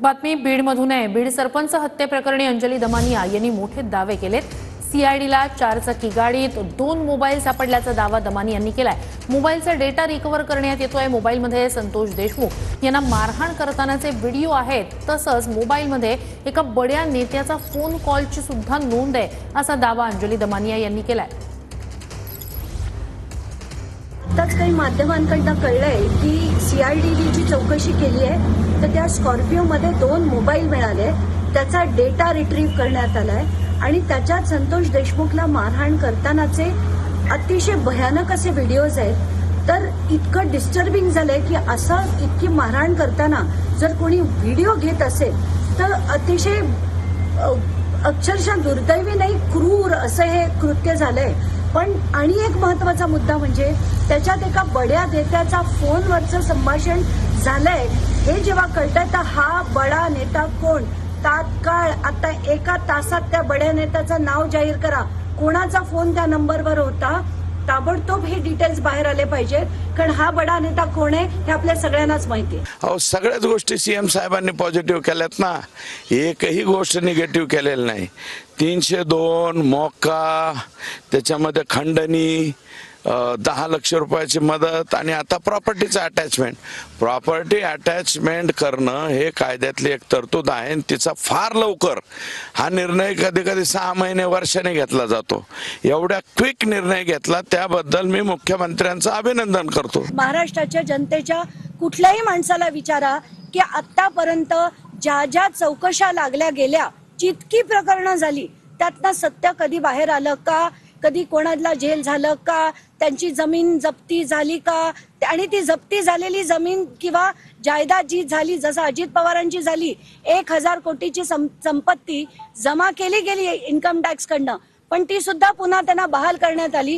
बातमी बीडमधून आहे। बीड सरपंच हत्येप्रकरणी अंजली दमानिया यांनी मोठे दावे केलेत। सीआयडीला 4 चाकी गाडीत 2 मोबाईल सापडल्याचा दावा दमानिया यांनी केलाय। मोबाईलचा डेटा रिकव्हर करण्यात येतोय। मोबाईलमध्ये संतोष देशमुख यांना मारहाण करतानाचे व्हिडिओ आहेत। तसंच मोबाईलमध्ये एका बड्या नेत्याचा फोन कॉलची सुद्धा नोंद आहे, असा दावा अंजली दमानिया यांनी केलाय। आताच काही माध्यमांकडून कळलंय की सीआयडीने जी चौकशी केली आहे तर त्या स्कॉर्पिओमध्ये 2 मोबाईल मिळाले, त्याचा डेटा रिट्रीव्ह करण्यात आलाय आणि त्याच्यात संतोष देशमुखला मारहाण करतानाचे अतिशय भयानक असे व्हिडिओज आहेत। तर इतकं डिस्टर्बिंग झालंय की असं इतकी मारहाण करताना जर कोणी व्हिडिओ घेत असेल तर अतिशय अक्षरशः दुर्दैवी नाही, क्रूर असं हे कृत्य झालंय। पण आणि एक महत्वाचा मुद्दा म्हणजे त्याच्यात एका बड्या नेत्याचा फोनवरचं संभाषण झालंय। हे जेव्हा कळतंय तर हा बडा नेता कोण, तात्काळ आता एका तासात त्या बड्या नेत्याचं नाव जाहीर करा, कोणाचा फोन त्या नंबरवर होता, ताबडतोब हे डिटेल्स बाहेर आले पाहिजेत, कारण हा बडा नेता कोण आहे हे आपल्या सगळ्यांनाच माहिती आहे। अहो, सगळ्याच गोष्टी सीएम साहेबांनी पॉझिटिव्ह केल्यात ना, एकही गोष्ट निगेटिव्ह केलेली नाही। 302 मोका, त्याच्यामध्ये खंडणी, 10 लाख रुपयाची मदत आणि आता प्रॉपर्टीचं अटॅचमेंट। प्रॉपर्टी अटॅचमेंट करणं हे कायद्यातली एक तरतूद आहे आणि तिचा फार लवकर हा निर्णय कधी कधी 6 महिने वर्षाने घेतला जातो। एवढ्या क्विक निर्णय घेतला त्याबद्दल मी मुख्यमंत्र्यांचं अभिनंदन करतो। महाराष्ट्राच्या जनतेच्या कुठल्याही माणसाला विचारा की आतापर्यंत ज्या ज्या चौकशा लागल्या गेल्या, जितकी प्रकरणं झाली त्यातनं सत्य कधी बाहेर आलं का, कधी कोणाला जेल झालं का, त्यांची जमीन जप्ती झाली का, आणि ती जप्ती झालेली जमीन किंवा जायदाद जी झाली, जसं अजित पवारांची झाली 1000 कोटीची संपत्ती जमा केली गेली इन्कम टॅक्स कडनं, पण ती सुद्धा पुन्हा त्यांना बहाल करण्यात आली।